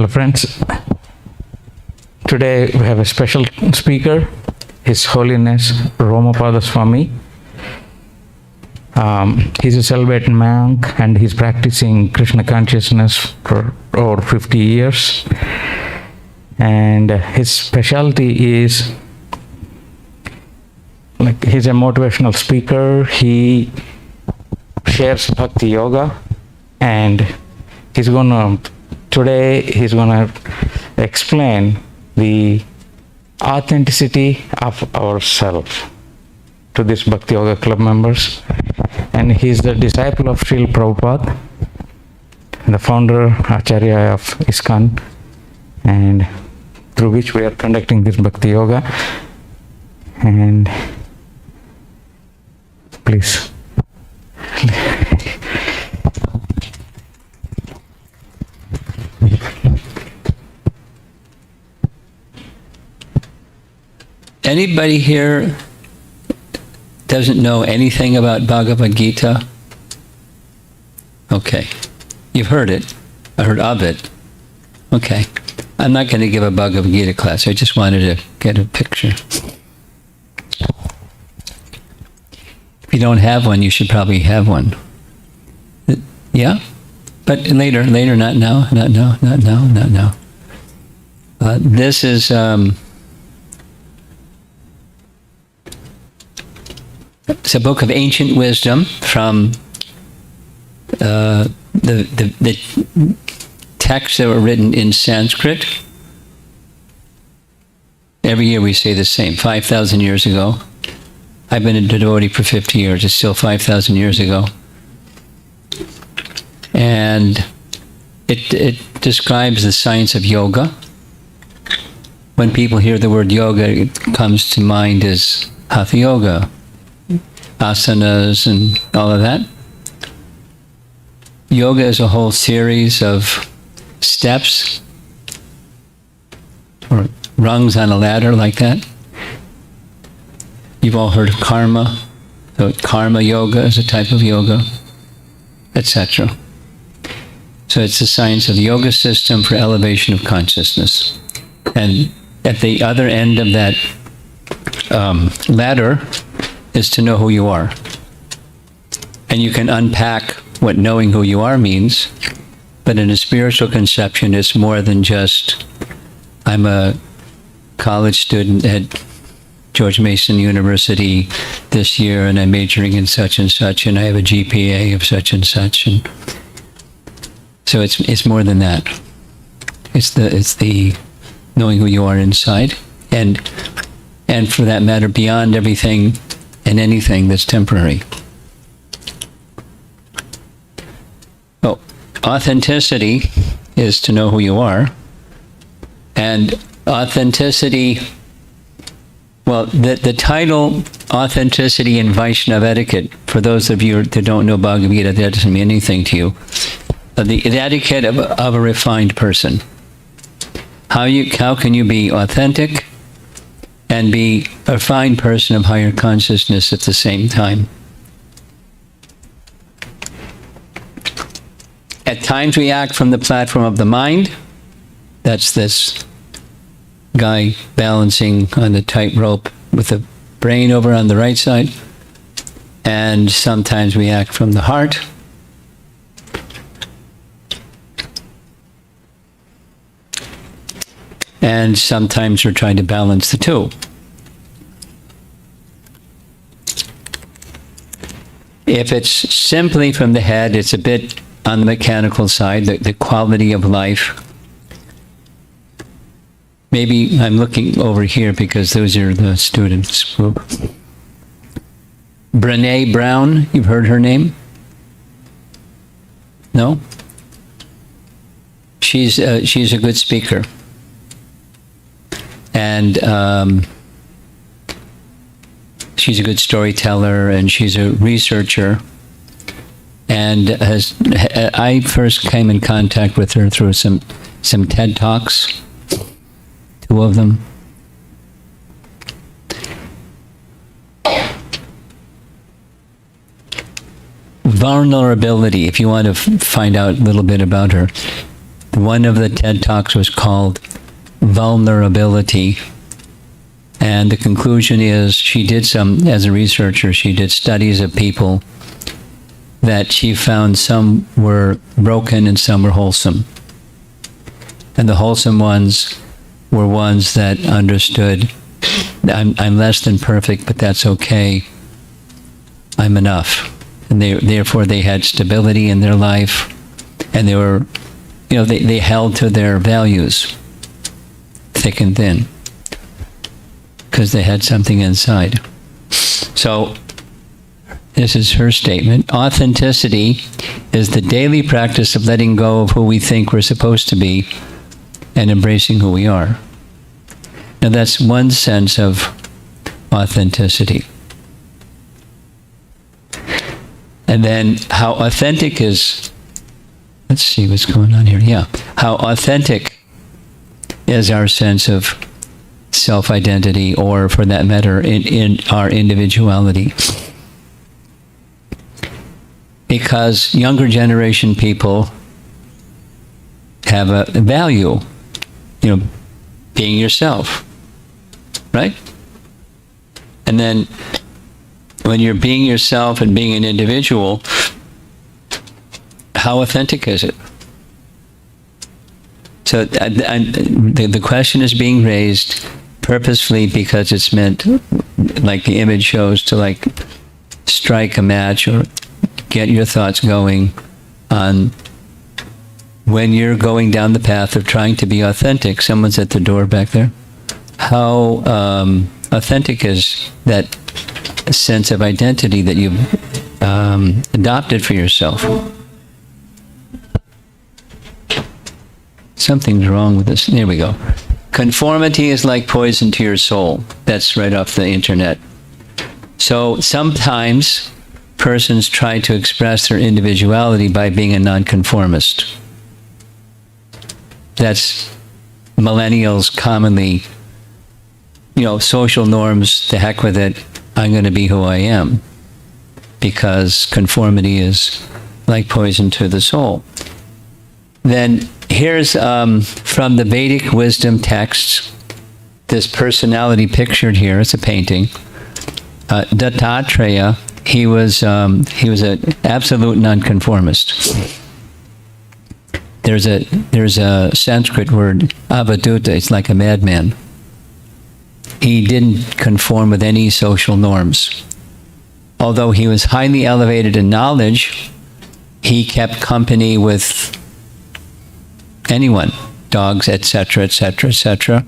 Hello friends, today we have a special speaker, His Holiness Romapada Swami. He's a celebrated monk and he's practicing Krishna consciousness for over 50 years. And his specialty is, he's a motivational speaker. He shares Bhakti Yoga, and today he's gonna explain the authenticity of ourselves to these Bhakti Yoga Club members. And he's the disciple of Srila Prabhupada, the founder, Acharya of ISKCON, and through which we are conducting this Bhakti Yoga. And please. Anybody here doesn't know anything about Bhagavad Gita? Okay. You've heard it. I heard of it. Okay. I'm not going to give a Bhagavad Gita class. I just wanted to get a picture. If you don't have one, you should probably have one. Yeah? But later, not now, not now. This is... It's a book of ancient wisdom from the texts that were written in Sanskrit. Every year we say the same, 5,000 years ago. I've been a devotee for 50 years. It's still 5,000 years ago. And it describes the science of yoga. When people hear the word yoga, it comes to mind as hatha yoga, asanas and all of that. Yoga is a whole series of steps or rungs on a ladder like that. You've all heard of karma. So karma yoga is a type of yoga, etc. So it's the science of the yoga system for elevation of consciousness. And at the other end of that ladder is to know who you are. And you can unpack what knowing who you are means, but in a spiritual conception, it's more than just, I'm a college student at George Mason University this year, and I'm majoring in such, and I have a GPA of such and such. And so it's more than that. It's the knowing who you are inside, and for that matter, beyond everything and anything that's temporary. Oh, authenticity is to know who you are. And authenticity, well, the title Authenticity in Vaisnava Etiquette, for those of you that don't know Bhagavad Gita, that doesn't mean anything to you. The etiquette of a refined person. How can you be authentic and be a fine person of higher consciousness at the same time? At times we act from the platform of the mind. That's this guy balancing on the tightrope with the brain over on the right side. And sometimes we act from the heart. And sometimes we're trying to balance the two. If it's simply from the head, it's a bit on the mechanical side, the quality of life. Maybe I'm looking over here because those are the students group. Brené Brown, you've heard her name? No? She's a good speaker. And she's a good storyteller, and she's a researcher. And I first came in contact with her through some TED Talks, 2 of them. Vulnerability, if you want to find out a little bit about her. One of the TED Talks was called Vulnerability. And the conclusion is she did as a researcher, she did studies of people that she found some were broken and some were wholesome. And the wholesome ones were ones that understood, I'm less than perfect, but that's okay. I'm enough. And therefore they had stability in their life, and they were, they held to their values, thick and thin, because they had something inside. So, this is her statement. Authenticity is the daily practice of letting go of who we think we're supposed to be and embracing who we are. Now, that's one sense of authenticity. And then how authentic is, let's see what's going on here. Yeah. How authentic is our sense of self-identity, or for that matter, in our individuality. Because younger generation people have a value, being yourself, right? And then when you're being yourself and being an individual, how authentic is it? So the question is being raised purposefully because it's meant, like the image shows, to strike a match or get your thoughts going on when you're going down the path of trying to be authentic. Someone's at the door back there. How authentic is that sense of identity that you've adopted for yourself? Something's wrong with this. There we go. Conformity is like poison to your soul. That's right off the internet. So sometimes persons try to express their individuality by being a nonconformist. That's millennials commonly, social norms, the heck with it, I'm going to be who I am. Because conformity is like poison to the soul. Then here's from the Vedic wisdom texts, this personality pictured here. It's a painting. Dattatreya, he was an absolute nonconformist. There's a Sanskrit word, avaduta. It's like a madman. He didn't conform with any social norms. Although he was highly elevated in knowledge, he kept company with anyone, dogs, etc., etc., etc.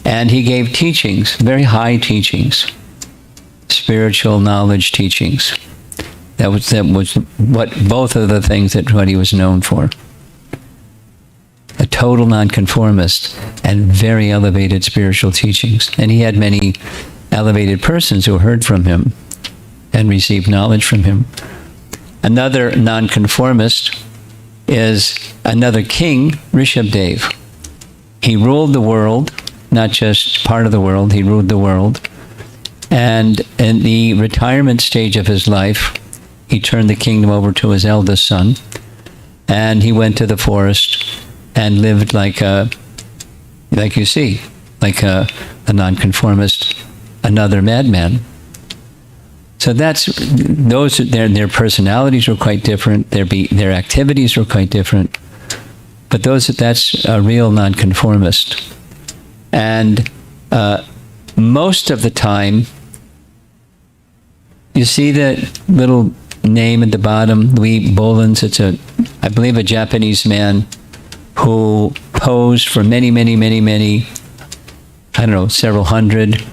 And he gave teachings, very high teachings, spiritual knowledge teachings. That was what both of the things what he was known for. A total nonconformist and very elevated spiritual teachings. And he had many elevated persons who heard from him and received knowledge from him. Another nonconformist is another king, Rishabdev. He ruled the world, not just part of the world, he ruled the world. And in the retirement stage of his life, he turned the kingdom over to his eldest son, and he went to the forest and lived like a nonconformist, another madman. So their personalities were quite different. Their activities were quite different. But that's a real nonconformist. And most of the time, you see the little name at the bottom, Louis Bolins. It's I believe, a Japanese man who posed for many, several hundred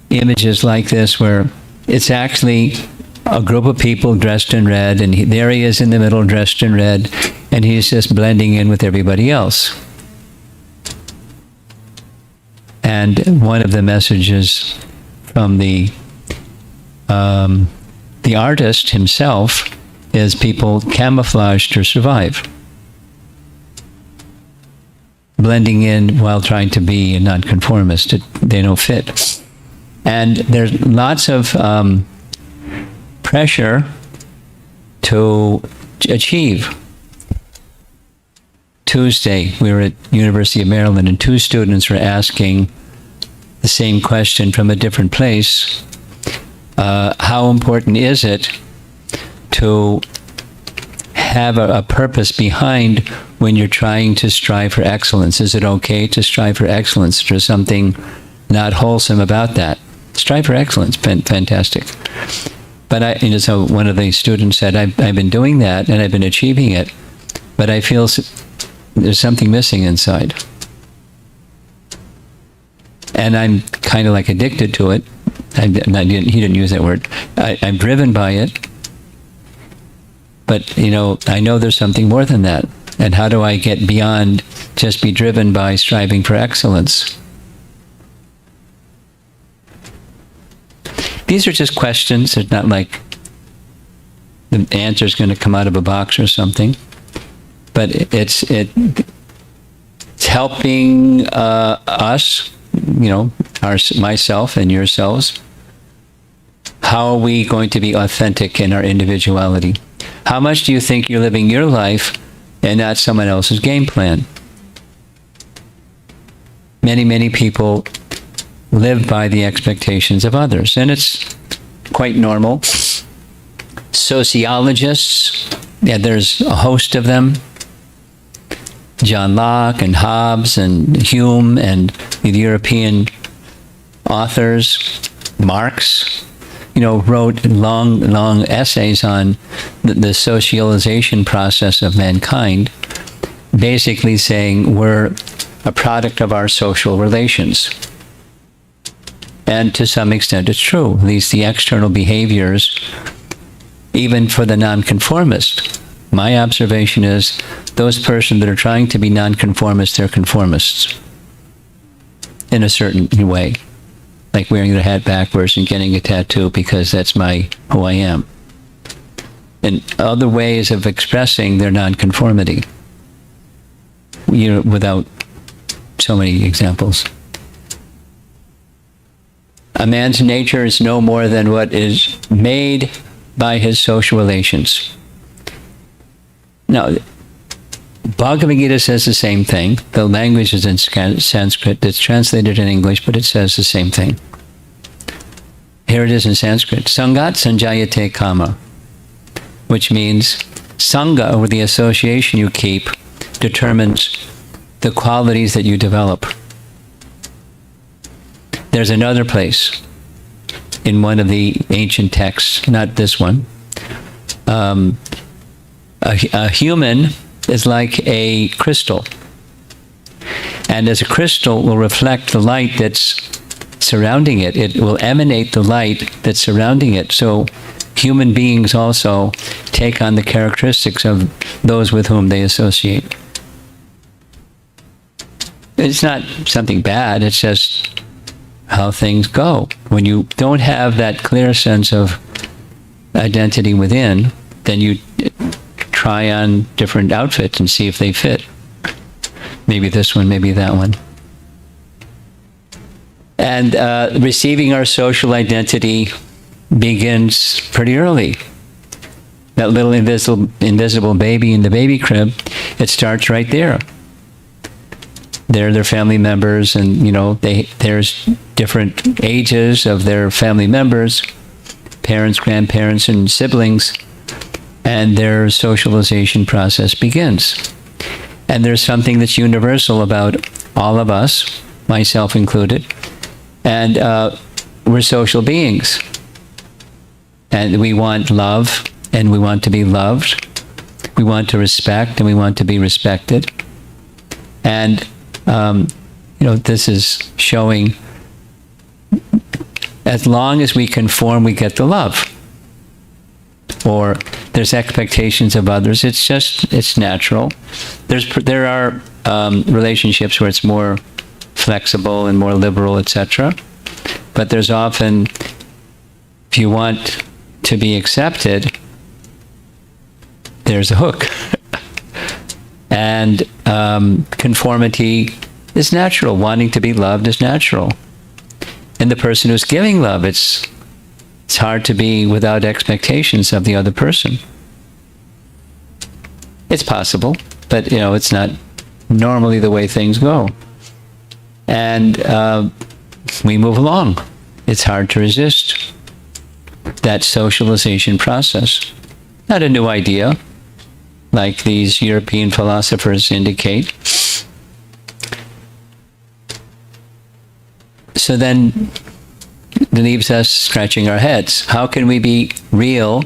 images like this, where it's actually a group of people dressed in red, and there he is in the middle dressed in red, and he's just blending in with everybody else. And one of the messages from the artist himself is people camouflage to survive. Blending in while trying to be a nonconformist. They don't fit. And there's lots of pressure to achieve, Tuesday, we were at University of Maryland, and two students were asking the same question from a different place. How important is it to have a purpose behind when you're trying to strive for excellence? Is it okay to strive for excellence? There's something not wholesome about that. Strive for excellence, fantastic. But so one of the students said, I've been doing that and I've been achieving it, but I feel there's something missing inside. And I'm kind of like addicted to it. He didn't use that word. I'm driven by it. But, I know there's something more than that. And how do I get beyond just be driven by striving for excellence? These are just questions. It's not like the answer's going to come out of a box or something. But it's helping us, myself and yourselves. How are we going to be authentic in our individuality? How much do you think you're living your life and not someone else's game plan? Many, many people live by the expectations of others, and it's quite normal. Sociologists, there's a host of them. John Locke and Hobbes and Hume and the European authors, Marx, wrote long essays on the socialization process of mankind, basically saying we're a product of our social relations. And to some extent it's true. At least the external behaviors, even for the nonconformist. My observation is those persons that are trying to be nonconformists, they're conformists in a certain way. Like wearing their hat backwards and getting a tattoo because that's who I am. And other ways of expressing their nonconformity. Without so many examples. A man's nature is no more than what is made by his social relations. Now, Bhagavad Gita says the same thing. The language is in Sanskrit. It's translated in English, but it says the same thing. Here it is in Sanskrit. Sangat sanjayate kama, which means sangha, or the association you keep, determines the qualities that you develop. There's another place in one of the ancient texts, not this one. A human is like a crystal. And as a crystal will reflect the light that's surrounding it, it will emanate the light that's surrounding it. So human beings also take on the characteristics of those with whom they associate. It's not something bad, it's just how things go. When you don't have that clear sense of identity within, then you try on different outfits and see if they fit. Maybe this one, maybe that one. And receiving our social identity begins pretty early. That little invisible baby in the baby crib, it starts right there. They're their family members, and there's different ages of their family members, parents, grandparents, and siblings, and their socialization process begins. And there's something that's universal about all of us, myself included, and we're social beings. And we want love, and we want to be loved. We want to respect, and we want to be respected. And this is showing as long as we conform, we get the love. Or there's expectations of others. It's natural. There are relationships where it's more flexible and more liberal, etc. But there's often, if you want to be accepted, there's a hook. And conformity is natural. Wanting to be loved is natural. And the person who's giving love, it's hard to be without expectations of the other person. It's possible, but it's not normally the way things go. And we move along. It's hard to resist that socialization process. Not a new idea, like these European philosophers indicate. So then it leaves us scratching our heads. How can we be real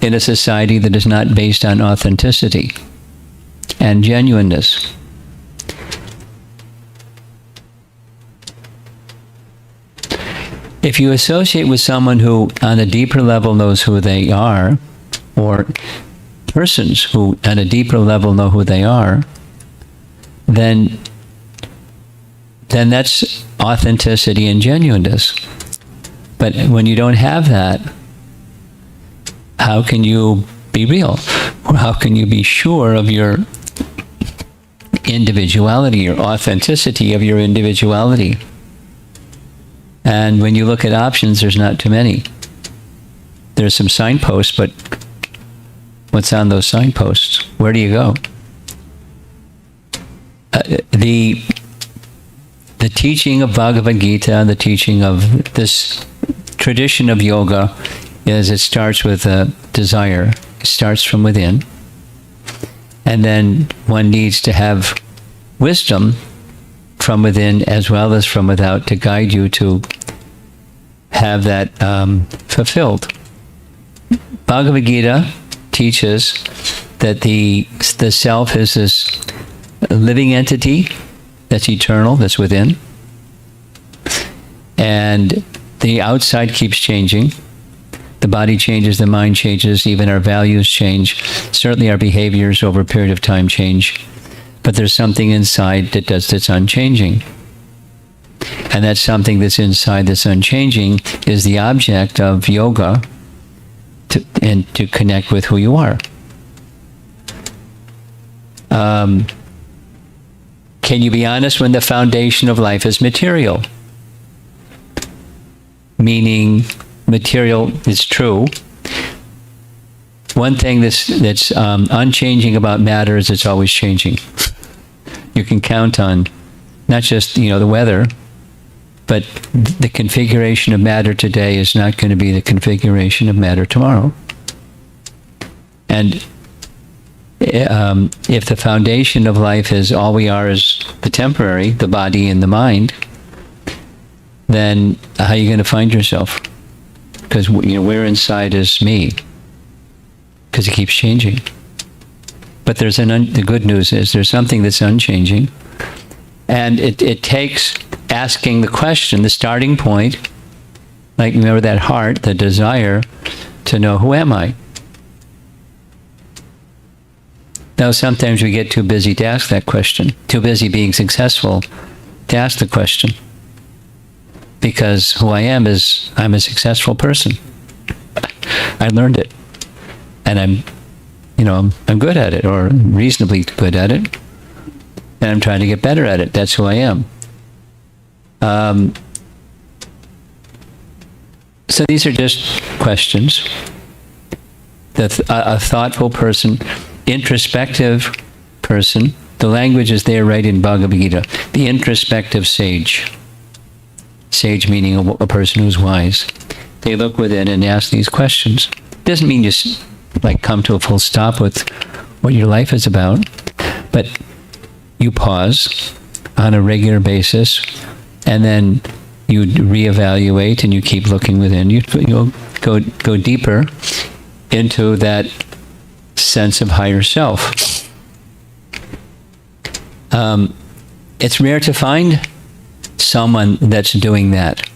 in a society that is not based on authenticity and genuineness? If you associate with someone who on a deeper level knows who they are, or persons who on a deeper level know who they are, then that's authenticity and genuineness. But when you don't have that, how can you be real? Or how can you be sure of your individuality, your authenticity of your individuality? And when you look at options, there's not too many. There's some signposts, but what's on those signposts? Where do you go? The teaching of Bhagavad Gita and the teaching of this tradition of yoga is it starts with a desire. It starts from within. And then one needs to have wisdom from within as well as from without to guide you to have that fulfilled. Bhagavad Gita teaches that the self is this living entity that's eternal, that's within. And the outside keeps changing. The body changes, the mind changes, even our values change. Certainly our behaviors over a period of time change. But there's something inside that's unchanging. And that something that's inside that's unchanging is the object of yoga to connect with who you are. Can you be honest when the foundation of life is material? Meaning material is true. One thing that's unchanging about matter is it's always changing. You can count on not just the weather, but the configuration of matter today is not going to be the configuration of matter tomorrow. And if the foundation of life is all we are is the temporary, the body and the mind, then how are you going to find yourself? Because where inside is me? Because it keeps changing. But the good news is there's something that's unchanging. And it takes asking the question, the starting point, like remember that heart, the desire to know, who am I? Now sometimes we get too busy to ask that question, too busy being successful to ask the question. Because who I am is, I'm a successful person. I learned it. And I'm good at it, or reasonably good at it. And I'm trying to get better at it. That's who I am. So these are just questions. A thoughtful person, introspective person, the language is there right in Bhagavad Gita, the introspective sage. Sage meaning a person who's wise. They look within and ask these questions. Doesn't mean just come to a full stop with what your life is about, but you pause on a regular basis, and then you reevaluate and you keep looking within. You'll go deeper into that sense of higher self. It's rare to find someone that's doing that.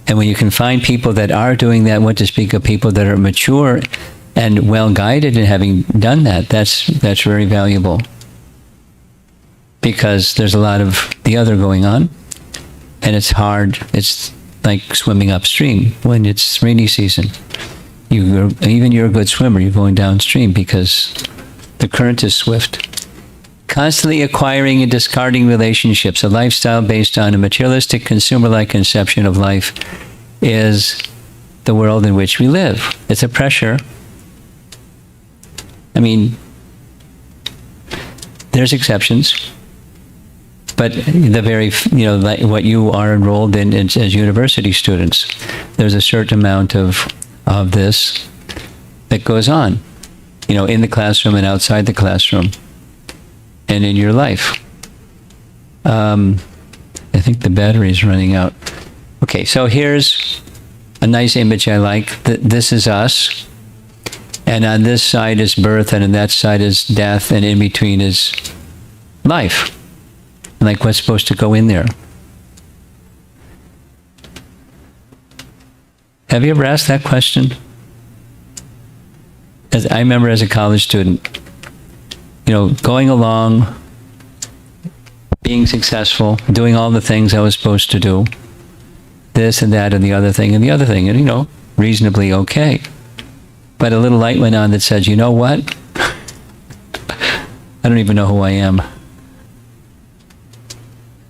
And when you can find people that are doing that, what to speak of people that are mature and well guided in having done that, that's very valuable. Because there's a lot of the other going on, and it's hard. It's like swimming upstream when it's rainy season. Even you're a good swimmer, you're going downstream because the current is swift. Constantly acquiring and discarding relationships, a lifestyle based on a materialistic, consumer-like conception of life, is the world in which we live. It's a pressure. I mean, There's exceptions, but the very, like what you are enrolled in as university students, there's a certain amount of this that goes on, in the classroom and outside the classroom and in your life. I think the battery is running out. Okay, so here's a nice image I like. This is us. And on this side is birth, and on that side is death, and in between is life. Like what's supposed to go in there? Have you ever asked that question? I remember as a college student, going along, being successful, doing all the things I was supposed to do, this and that and the other thing and the other thing, and reasonably okay. But a little light went on that says, you know what? I don't even know who I am.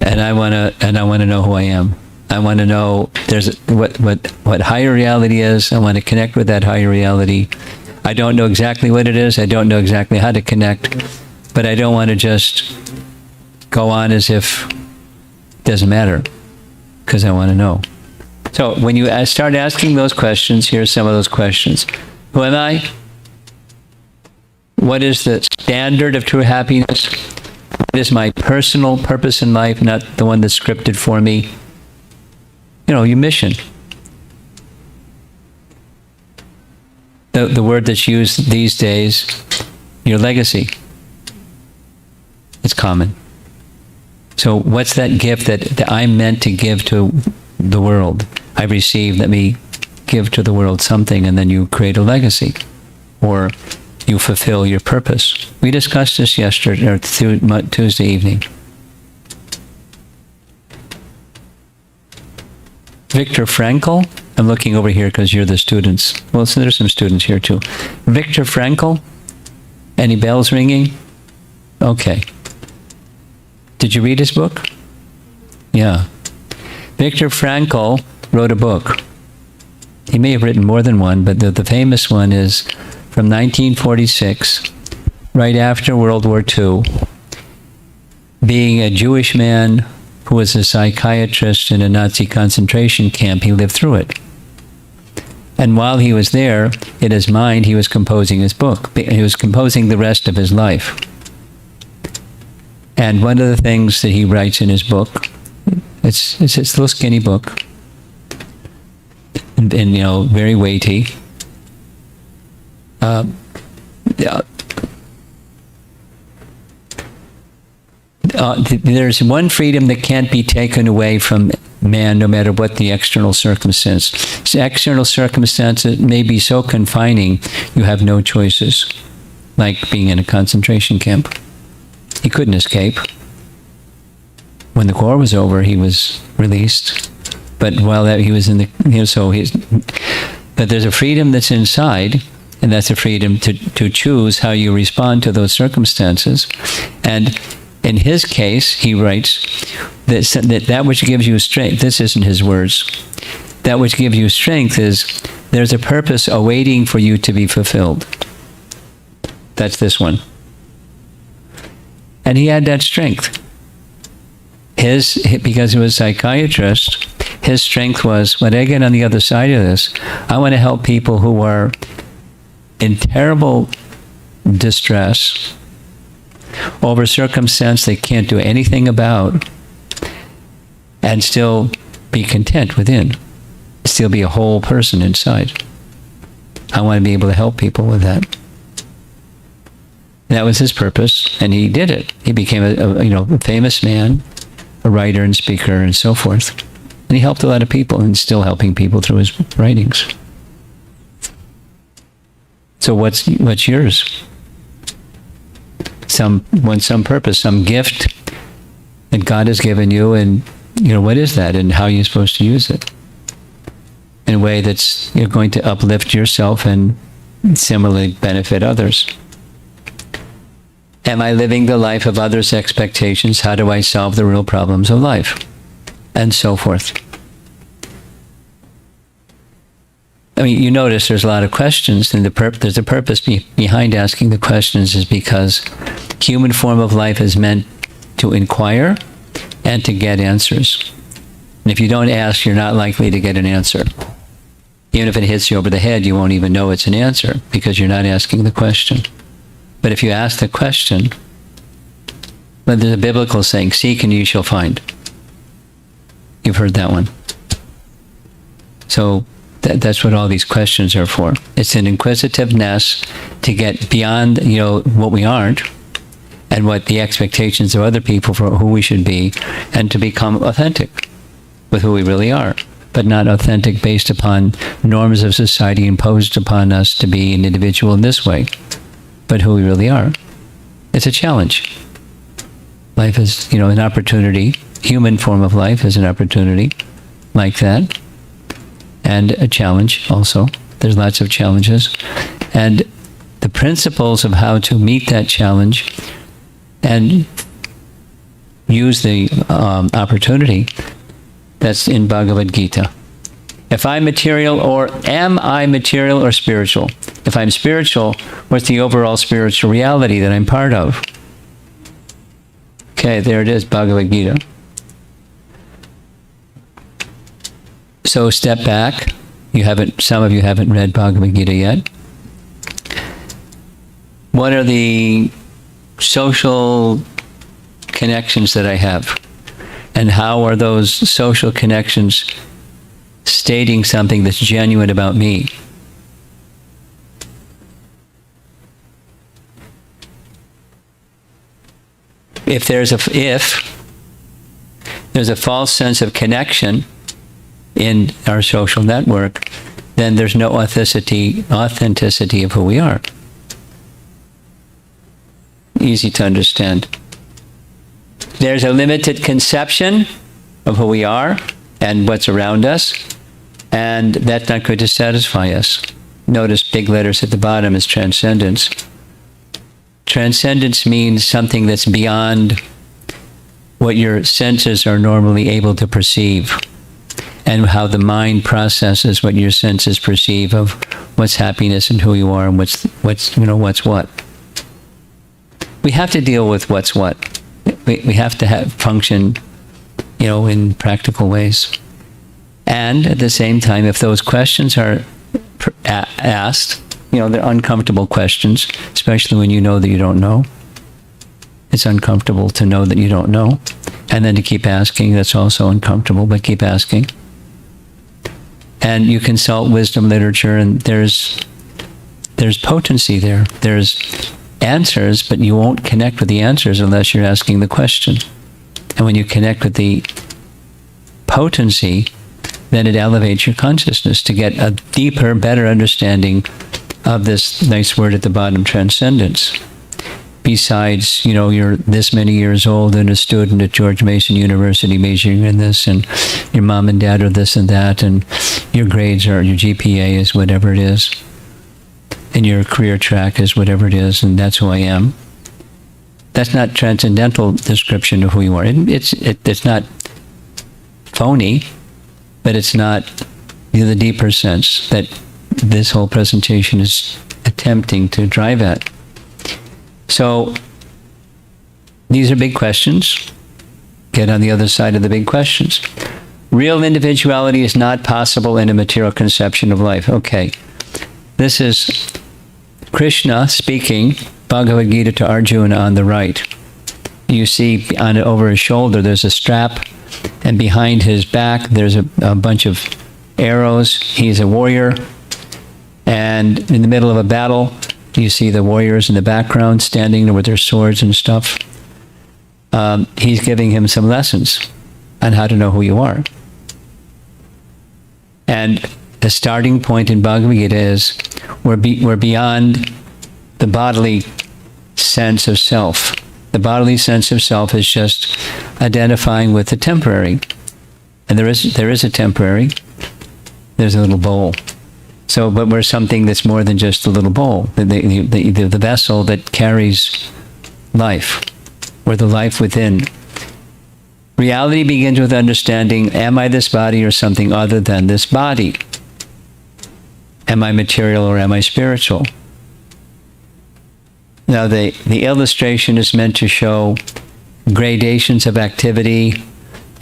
And I want to know who I am. I want to know what higher reality is. I want to connect with that higher reality. I don't know exactly what it is. I don't know exactly how to connect, but I don't want to just go on as if it doesn't matter, because I want to know. So when you start asking those questions, here's some of those questions. Who am I? What is the standard of true happiness? What is my personal purpose in life, not the one that's scripted for me? Your mission. The word that's used these days, your legacy. It's common. So what's that gift that I'm meant to give to the world? I received, let me give to the world something, and then you create a legacy. Or you fulfill your purpose. We discussed this yesterday, or Tuesday evening. Viktor Frankl, I'm looking over here because you're the students. Well, so there's some students here too. Viktor Frankl, any bells ringing? Okay. Did you read his book? Yeah. Viktor Frankl wrote a book. He may have written more than one, but the famous one is from 1946, right after World War II. Being a Jewish man who was a psychiatrist in a Nazi concentration camp, he lived through it. And while he was there, in his mind, he was composing his book. He was composing the rest of his life. And one of the things that he writes in his book, it's this little skinny book, and very weighty. There's one freedom that can't be taken away from man, no matter what the external circumstance. External circumstances may be so confining, you have no choices, like being in a concentration camp. He couldn't escape. When the war was over, he was released. But while he was in the, but there's a freedom that's inside, and that's a freedom to choose how you respond to those circumstances. And in his case, he writes that which gives you strength, this isn't his words, that which gives you strength is there's a purpose awaiting for you to be fulfilled. That's this one. And he had that strength. Because he was a psychiatrist, his strength was, when I get on the other side of this, I want to help people who are in terrible distress over circumstance they can't do anything about, and still be content within, still be a whole person inside. I want to be able to help people with that. And that was his purpose, and he did it. He became a famous man, a writer and speaker and so forth. And he helped a lot of people, and still helping people through his writings. So what's yours? Some purpose, some gift that God has given you, and what is that, and how are you supposed to use it in a way that's going to uplift yourself and similarly benefit others. Am I living the life of others' expectations? How do I solve the real problems of life? And so forth. I mean, you notice there's a lot of questions, and there's a purpose behind asking the questions, is because Human form of life is meant to inquire and to get answers. And if you don't ask, you're not likely to get an answer. Even if it hits you over the head, you won't even know it's an answer because you're not asking the question. But if you ask the question, but there's a biblical saying, seek and you shall find. You've heard that one. So that's what all these questions are for. It's an inquisitiveness to get beyond, what we aren't and what the expectations of other people for who we should be, and to become authentic with who we really are, but not authentic based upon norms of society imposed upon us to be an individual in this way, but who we really are. It's a challenge. Life is, an opportunity. Human form of life is an opportunity like that. And a challenge also. There's lots of challenges. And the principles of how to meet that challenge and use the opportunity, that's in Bhagavad Gita. If I'm material, or am I material or spiritual? If I'm spiritual, what's the overall spiritual reality that I'm part of? Okay, there it is, Bhagavad Gita. So step back. Some of you haven't read Bhagavad Gita yet. What are the social connections that I have? And how are those social connections stating something that's genuine about me? If there's a false sense of connection in our social network, then there's no authenticity of who we are. Easy to understand. There's a limited conception of who we are and what's around us, and that's not going to satisfy us. Notice big letters at the bottom is transcendence. Transcendence means something that's beyond what your senses are normally able to perceive, and how the mind processes what your senses perceive of what's happiness and who you are and what's what. We have to deal with what's what. We have to function, in practical ways. And at the same time, if those questions are asked, they're uncomfortable questions, especially when you know that you don't know. It's uncomfortable to know that you don't know. And then to keep asking, that's also uncomfortable, but keep asking. And you consult wisdom literature, and there's potency there. There's answers, but you won't connect with the answers unless you're asking the question. And when you connect with the potency, then it elevates your consciousness to get a deeper, better understanding of this nice word at the bottom, transcendence. Besides, you're this many years old and a student at George Mason University majoring in this, and your mom and dad are this and that, and your grades are, your GPA is whatever it is, and your career track is whatever it is, and that's who I am. That's not transcendental description of who you are. It's not phony, but it's not the deeper sense that this whole presentation is attempting to drive at. So these are big questions. Get on the other side of the big questions. Real individuality is not possible in a material conception of life. Okay. This is Krishna speaking Bhagavad Gita to Arjuna on the right. You see over his shoulder there's a strap, and behind his back there's a bunch of arrows. He's a warrior, and in the middle of a battle you see the warriors in the background standing there with their swords and stuff. He's giving him some lessons on how to know who you are. And the starting point in Bhagavad Gita is we're beyond the bodily sense of self. The bodily sense of self is just identifying with the temporary. And there is a temporary. There's a little bowl. So, but we're something that's more than just a little bowl. The vessel that carries life, or the life within. Reality begins with understanding, am I this body or something other than this body? Am I material or am I spiritual? Now, the illustration is meant to show gradations of activity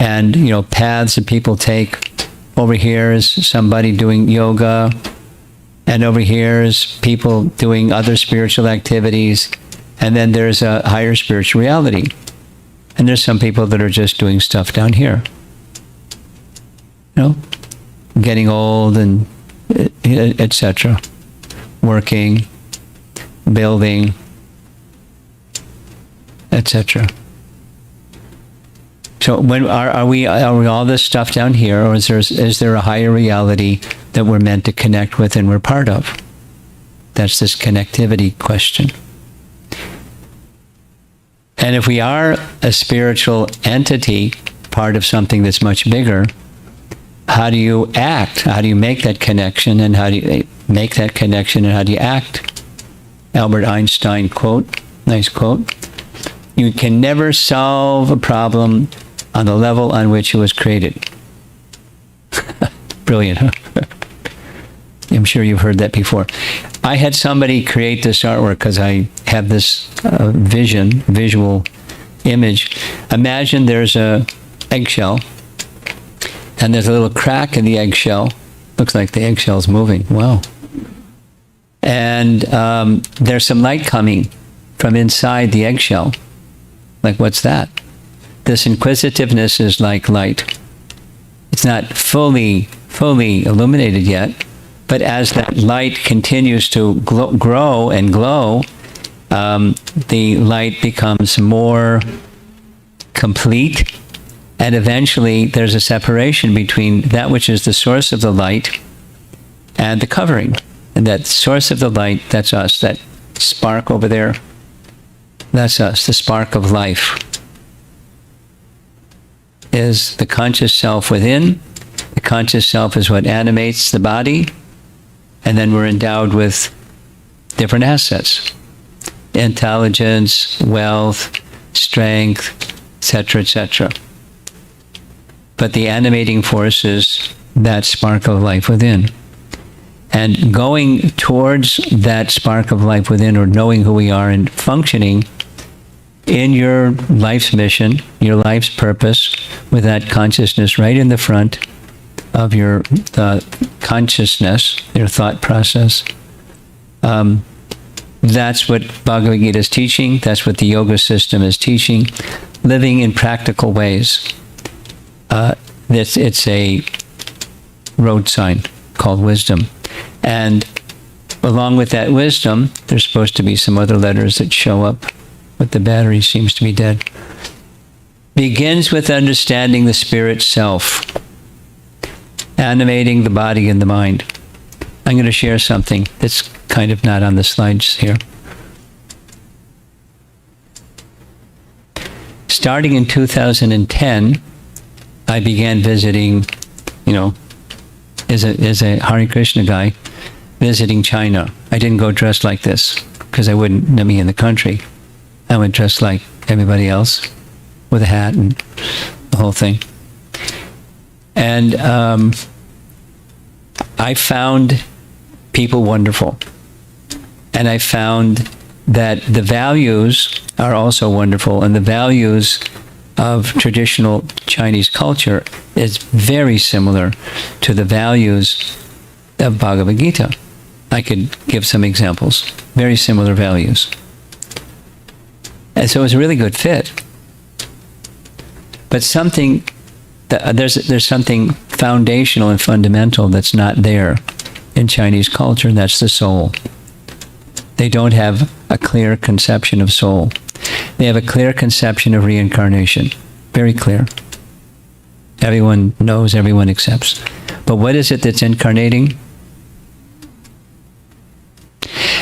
and, paths that people take. Over here is somebody doing yoga, and over here is people doing other spiritual activities, and then there's a higher spiritual reality. And there's some people that are just doing stuff down here. Getting old and etc. Working, building, etc. So when are we all this stuff down here, or is there a higher reality that we're meant to connect with and we're part of? That's this connectivity question. And if we are a spiritual entity, part of something that's much bigger, how do you act? How do you make that connection? And how do you make that connection? And how do you act? Albert Einstein quote, nice quote. You can never solve a problem on the level on which it was created. Brilliant, huh? I'm sure you've heard that before. I had somebody create this artwork because I have this visual image. Imagine there's a eggshell, and there's a little crack in the eggshell. Looks like the eggshell's moving. Wow. And there's some light coming from inside the eggshell. Like, what's that? This inquisitiveness is like light. It's not fully illuminated yet, but as that light continues to grow and glow, the light becomes more complete, and eventually there's a separation between that which is the source of the light and the covering. And that source of the light, that's us. That spark over there, that's us. The spark of life is the conscious self within. The conscious self is what animates the body. And then we're endowed with different assets. Intelligence, wealth, strength, etc., etc. But the animating force is that spark of life within. And going towards that spark of life within, or knowing who we are and functioning in your life's mission, your life's purpose, with that consciousness right in the front of your consciousness, your thought process. That's what Bhagavad Gita is teaching. That's what the yoga system is teaching. Living in practical ways. It's a road sign called wisdom. And along with that wisdom, there's supposed to be some other letters that show up, but the battery seems to be dead. Begins with understanding the spirit self, animating the body and the mind. I'm going to share something that's kind of not on the slides here. Starting in 2010, I began visiting, as a Hare Krishna guy, visiting China. I didn't go dressed like this because I wouldn't be in the country. I went dressed like everybody else with a hat and the whole thing. And I found people wonderful. And I found that the values are also wonderful, and the values of traditional Chinese culture is very similar to the values of Bhagavad Gita. I could give some examples. Very similar values. And so it was a really good fit. But there's something foundational and fundamental that's not there in Chinese culture, and that's the soul. They don't have a clear conception of soul. They have a clear conception of reincarnation. Very clear. Everyone knows, everyone accepts. But what is it that's incarnating?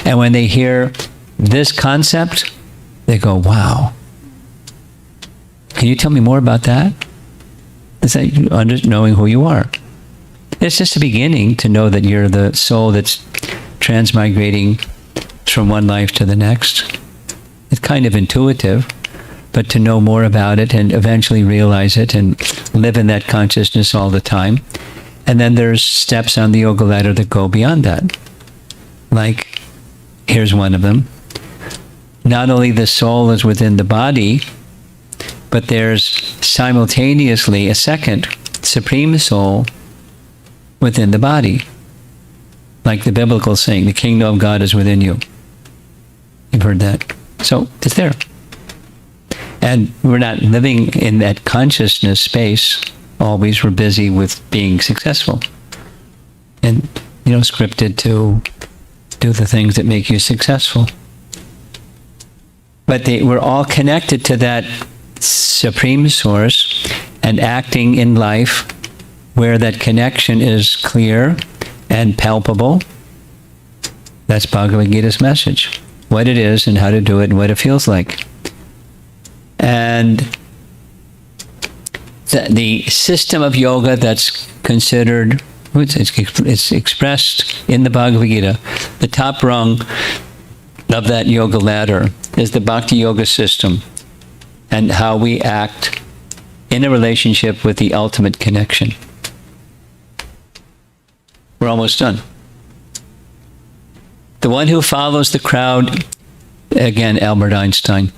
And when they hear this concept, they go, wow. Can you tell me more about that? It's that knowing who you are. It's just a beginning to know that you're the soul that's transmigrating from one life to the next. It's kind of intuitive, but to know more about it and eventually realize it and live in that consciousness all the time. And then there's steps on the yoga ladder that go beyond that. Like, here's one of them. not only the soul is within the body, but there's simultaneously a second supreme soul within the body. Like the biblical saying, the kingdom of God is within you. You've heard that. So it's there. And we're not living in that consciousness space always. We're busy with being successful. And, scripted to do the things that make you successful. But we're all connected to that supreme source and acting in life where that connection is clear and palpable. That's Bhagavad Gita's message. What it is and how to do it and what it feels like. And the system of yoga that's considered, it's expressed in the Bhagavad Gita. The top rung of that yoga ladder is the Bhakti Yoga system and how we act in a relationship with the ultimate connection. We're almost done. The one who follows the crowd, again, Albert Einstein,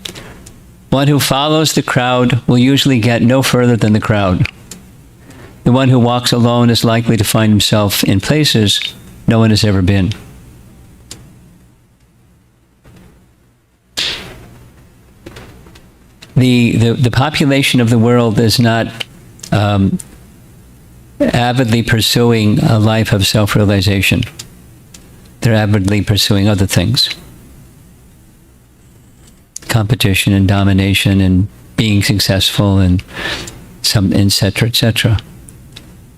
one who follows the crowd will usually get no further than the crowd. The one who walks alone is likely to find himself in places no one has ever been. The population of the world is not avidly pursuing a life of self-realization. They're avidly pursuing other things. Competition and domination and being successful and some et cetera.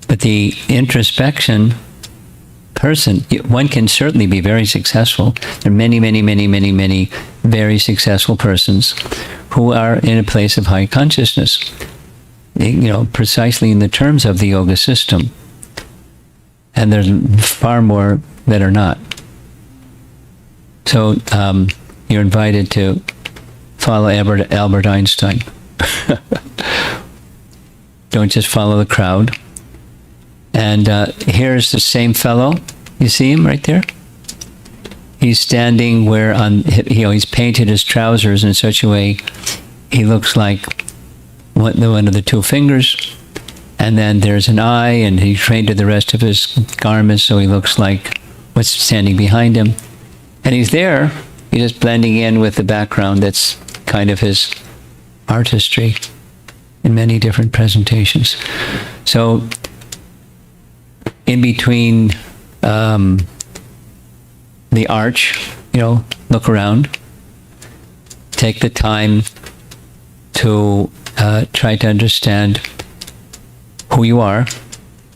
But the introspection person, one can certainly be very successful. There are many very successful persons who are in a place of high consciousness, precisely in the terms of the yoga system. And there's far more that are not. So you're invited to follow Albert Einstein. Don't just follow the crowd. And here's the same fellow. You see him right there? He's standing where he's painted his trousers in such a way he looks like one of the two fingers. And then there's an eye, and he painted the rest of his garments so he looks like what's standing behind him. And he's there, he's just blending in with the background. That's kind of his artistry in many different presentations. So in between the arch, look around. Take the time to try to understand who you are,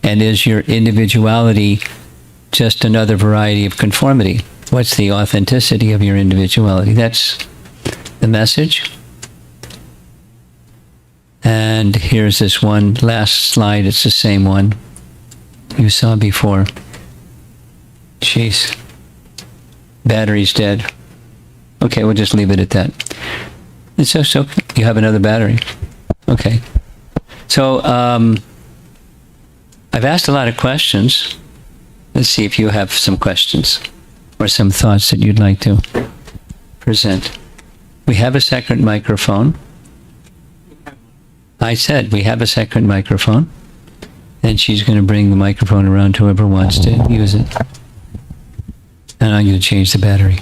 and is your individuality just another variety of conformity? What's the authenticity of your individuality? That's the message. And here's this one last slide. It's the same one you saw before. Jeez. Battery's dead. Okay, we'll just leave it at that. It's so you have another battery. Okay. So I've asked a lot of questions. Let's see if you have some questions or some thoughts that you'd like to present. We have a second microphone. I said we have a second microphone, and she's going to bring the microphone around to whoever wants to use it. And I'm going to change the battery.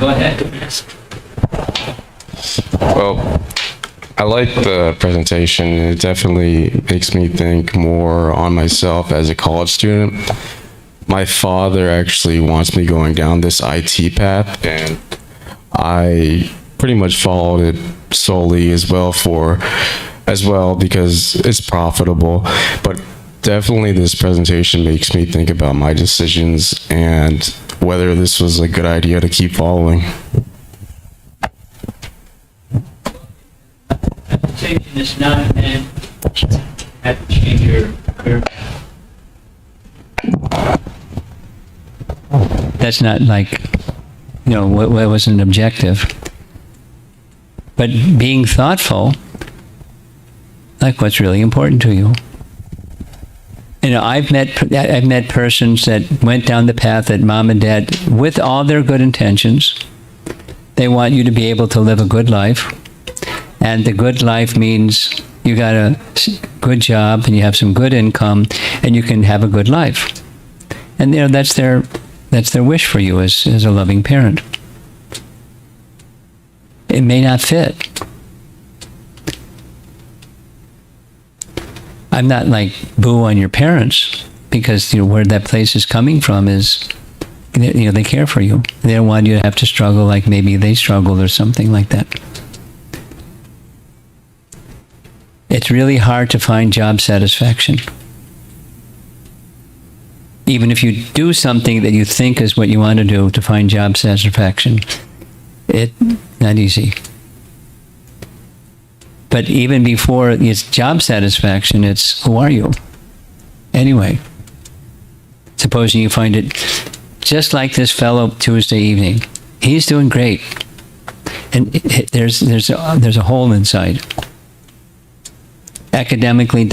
Go ahead. Well, I like the presentation. It definitely makes me think more on myself as a college student. My father actually wants me going down this IT path, and I pretty much followed it solely as well because it's profitable. But Definitely, this presentation makes me think about my decisions and whether this was a good idea to keep following. Presentation is not meant to have to change your career. That's not like, what was an objective. But being thoughtful, like what's really important to you. I've met persons that went down the path that mom and dad, with all their good intentions, they want you to be able to live a good life. And the good life means you got a good job and you have some good income and you can have a good life. And that's their wish for you as a loving parent. It may not fit. I'm not like boo on your parents, because where that place is coming from is they care for you. They don't want you to have to struggle like maybe they struggled or something like that. It's really hard to find job satisfaction. Even if you do something that you think is what you want to do to find job satisfaction, it's not easy. But even before it's job satisfaction, it's who are you? Anyway, supposing you find it just like this fellow Tuesday evening. He's doing great. And there's a hole inside. Academically, ...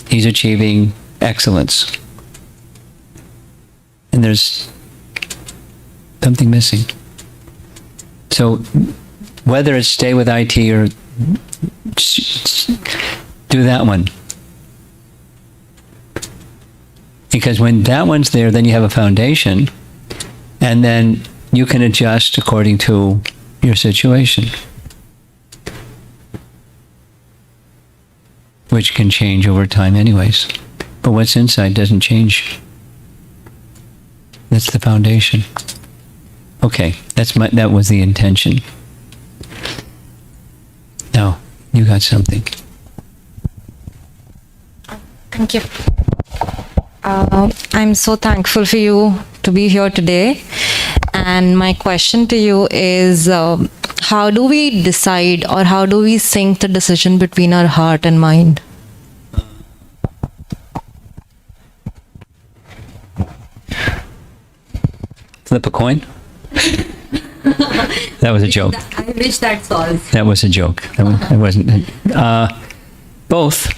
He's achieving excellence. And there's something missing. So whether it's stay with IT or do that one. Because when that one's there, then you have a foundation, and then you can adjust according to your situation, which can change over time anyways. But what's inside doesn't change. That's the foundation. Okay, that was the intention. Now, you got something. Thank you. I'm so thankful for you to be here today. And my question to you is, how do we decide, or how do we sync the decision between our heart and mind? Flip a coin? That was a joke. I wish that solves. That was a joke. That wasn't. Both.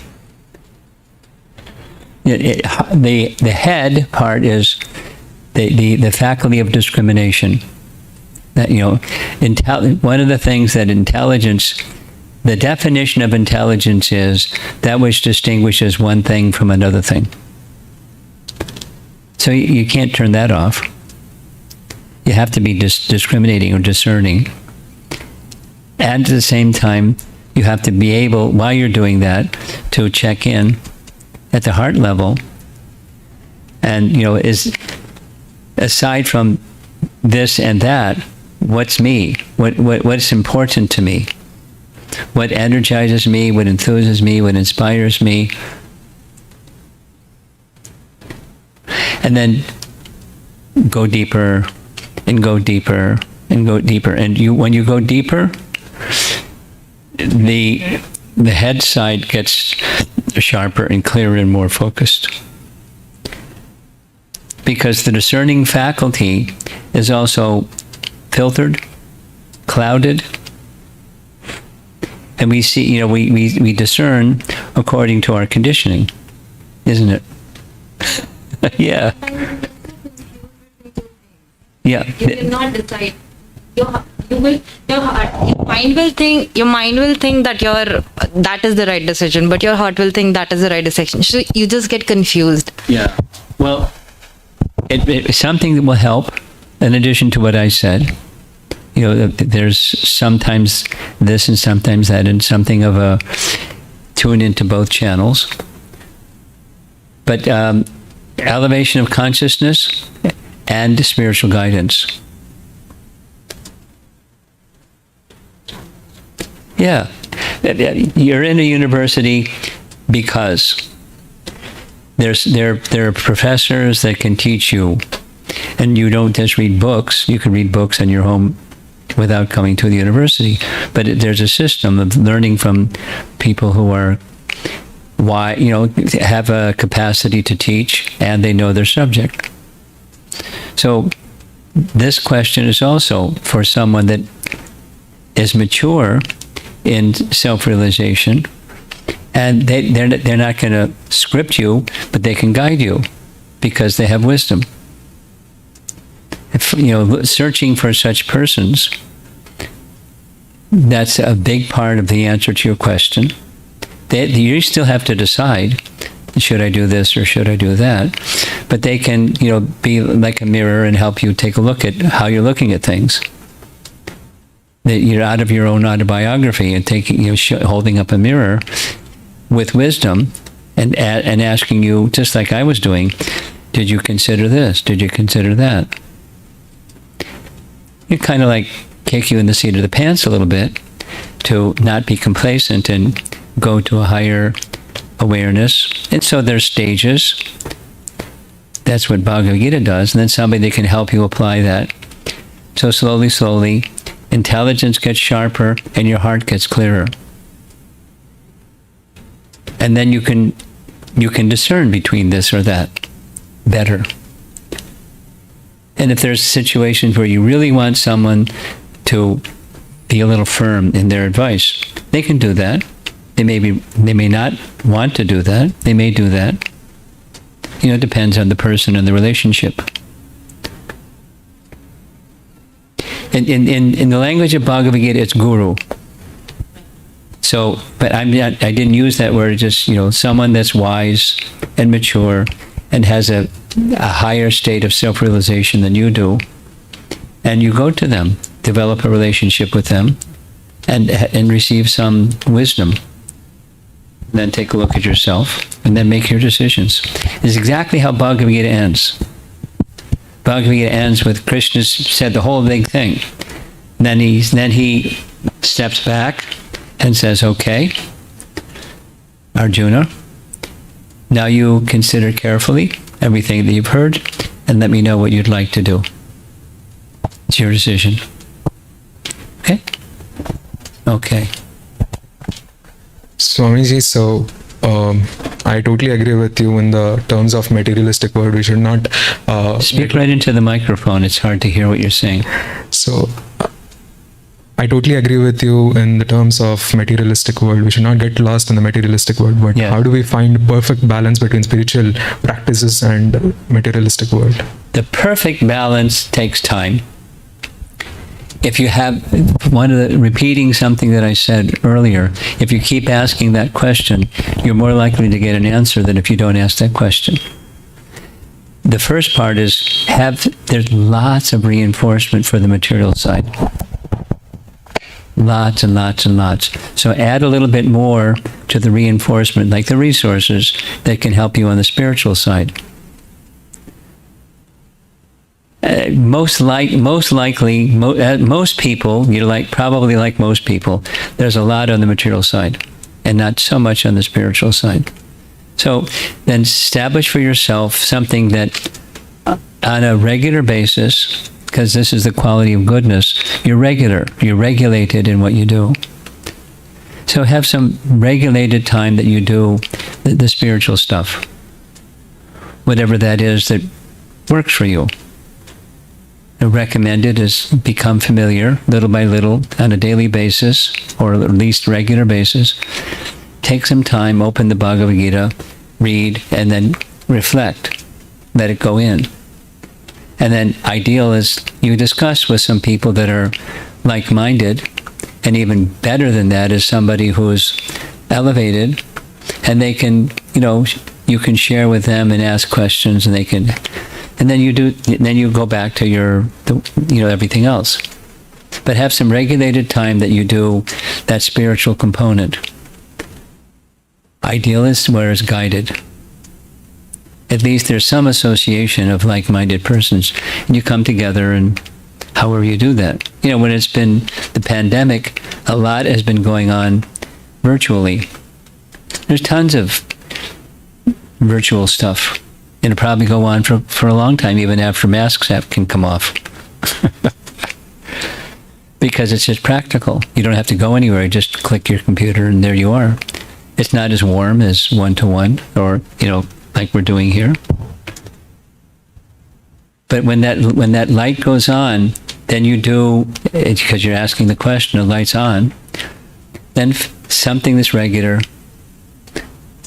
The head part is the faculty of discrimination. That one of the things that intelligence, the definition of intelligence is that which distinguishes one thing from another thing. So you can't turn that off. You have to be discriminating or discerning. And at the same time, you have to be able, while you're doing that, to check in at the heart level. And, is aside from this and that, what's me? What's important to me? What energizes me? What enthuses me? What inspires me? And then go deeper and go deeper and go deeper. And when you go deeper, the head side gets sharper and clearer and more focused. Because the discerning faculty is also filtered, clouded, and we see, we discern according to our conditioning, isn't it? Yeah. Yeah. You will not decide. Your mind will think that that is the right decision, but your heart will think that is the right decision. So you just get confused. Yeah. Well, it's something that will help. In addition to what I said, there's sometimes this and sometimes that, and something of a tune into both channels. But elevation of consciousness and spiritual guidance. Yeah. You're in a university because there are professors that can teach you, and you don't just read books. You can read books in your home without coming to the university. But there's a system of learning from people who are have a capacity to teach, and they know their subject. So this question is also for someone that is mature in self-realization, and they're not going to script you, but they can guide you because they have wisdom. If, searching for such persons, that's a big part of the answer to your question. You still have to decide, should I do this or should I do that? But they can, be like a mirror and help you take a look at how you're looking at things. That you're out of your own autobiography and taking, holding up a mirror with wisdom and asking you, just like I was doing, did you consider this? Did you consider that? You kind of like kick you in the seat of the pants a little bit to not be complacent and go to a higher awareness. And so there's stages. That's what Bhagavad Gita does. And then somebody that can help you apply that. So slowly, slowly, intelligence gets sharper and your heart gets clearer. And then you can discern between this or that better. And if there's situations where you really want someone to be a little firm in their advice, they can do that. They may not want to do that. They may do that. It depends on the person and the relationship. In the language of Bhagavad Gita, it's guru. So, but I didn't use that word. Just someone that's wise and mature and has a higher state of self-realization than you do, and you go to them, develop a relationship with them, and receive some wisdom. Then take a look at yourself, and then make your decisions. It's exactly how Bhagavad Gita ends. Bhagavad Gita ends with Krishna said the whole big thing. Then he steps back and says, "Okay, Arjuna, now you consider carefully everything that you've heard, and let me know what you'd like to do. It's your decision." Okay? Okay. Swamiji, so I totally agree with you in the terms of materialistic world. We should not Speak right into the microphone. It's hard to hear what you're saying. So I totally agree with you in the terms of materialistic world. We should not get lost in the materialistic world. But Yeah. how do we find perfect balance between spiritual practices and materialistic world? The perfect balance takes time. If you have repeating something that I said earlier, if you keep asking that question, you're more likely to get an answer than if you don't ask that question. The first part is there's lots of reinforcement for the material side. Lots and lots and lots. So add a little bit more to the reinforcement, like the resources that can help you on the spiritual side. Most people, probably like most people, there's a lot on the material side and not so much on the spiritual side. So then establish for yourself something that on a regular basis, because this is the quality of goodness, you're regulated in what you do. So have some regulated time that you do the spiritual stuff, whatever that is that works for you. Recommended is become familiar little by little on a daily basis or at least regular basis. Take some time, open the Bhagavad Gita, read, and then reflect. Let it go in. And then ideal is you discuss with some people that are like-minded, and even better than that is somebody who's elevated, and they can, you can share with them and ask questions, and they can. And then you go back to everything else. But have some regulated time that you do that spiritual component. Ideal is where it's guided. At least there's some association of like-minded persons. And you come together and however you do that. When it's been the pandemic, a lot has been going on virtually. There's tons of virtual stuff. It'll probably go on for a long time, even after masks can come off. Because it's just practical. You don't have to go anywhere. You just click your computer and there you are. It's not as warm as one-to-one or, like we're doing here. But when that light goes on, then you do, because you're asking the question, the light's on, then something that's regular,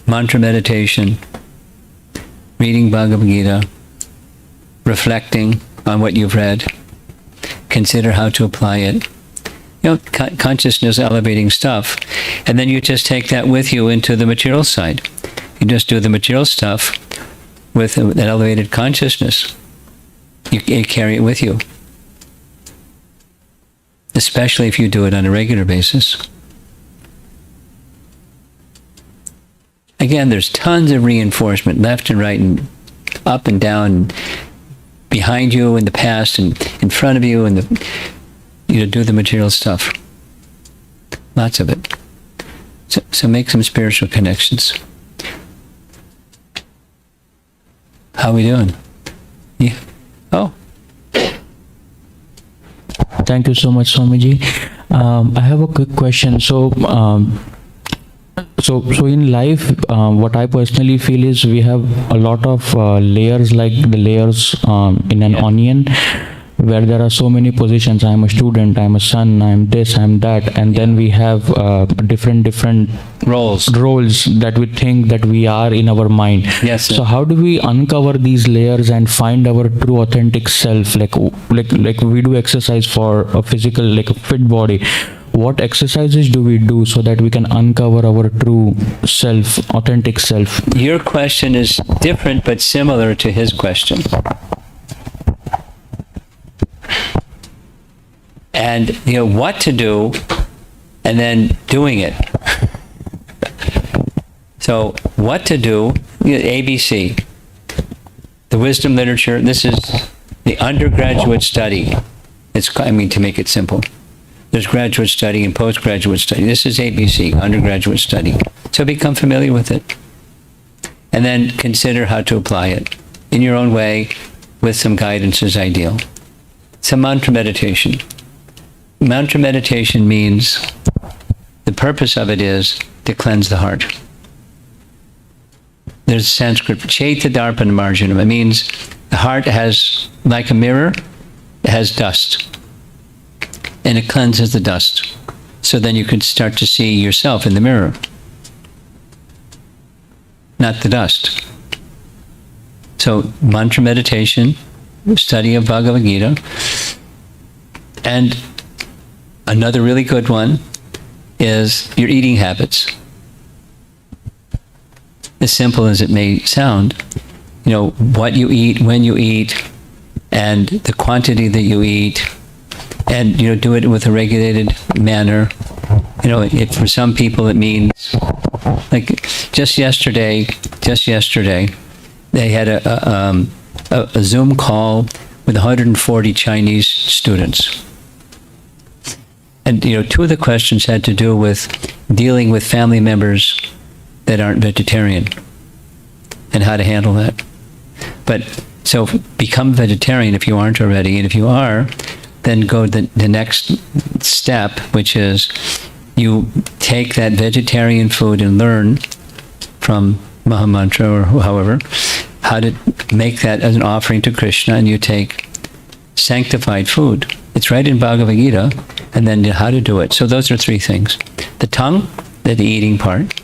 mantra meditation, reading Bhagavad Gita, reflecting on what you've read, consider how to apply it. Consciousness elevating stuff. And then you just take that with you into the material side. You just do the material stuff with that elevated consciousness. You carry it with you. Especially if you do it on a regular basis. Again, there's tons of reinforcement left and right and up and down, behind you in the past and in front of you, and do the material stuff. Lots of it. So make some spiritual connections. How are we doing? Yeah. Oh. Thank you so much, Swamiji. I have a quick question. So in life, what I personally feel is we have a lot of layers, like the layers in an onion, where there are so many positions. I'm a student, I'm a son, I'm this, I'm that, and then we have different roles that we think that we are in our mind. Yes, sir. So how do we uncover these layers and find our true authentic self? Like we do exercise for a physical, like a fit body. What exercises do we do so that we can uncover our true self, authentic self? Your question is different but similar to his question. And what to do and then doing it. So what to do, ABC. The wisdom literature, this is the undergraduate study. To make it simple. There's graduate study and postgraduate study. This is ABC, undergraduate study. So become familiar with it. And then consider how to apply it in your own way with some guidance is ideal. Some mantra meditation. Mantra meditation means the purpose of it is to cleanse the heart. There's Sanskrit, Chaita Darpana Marjanam. It means the heart has, like a mirror, it has dust. And it cleanses the dust. So then you can start to see yourself in the mirror. Not the dust. So mantra meditation, study of Bhagavad Gita, and another really good one is your eating habits. As simple as it may sound, what you eat, when you eat, and the quantity that you eat, and do it with a regulated manner. If for some people it means, like just yesterday, they had a Zoom call with 140 Chinese students. And, two of the questions had to do with dealing with family members that aren't vegetarian and how to handle that. But, so become vegetarian if you aren't already. And if you are, then go the next step, which is you take that vegetarian food and learn from Mahamantra or however, how to make that as an offering to Krishna, and you take sanctified food. It's right in Bhagavad Gita, and then how to do it. So those are three things. The tongue, the eating part,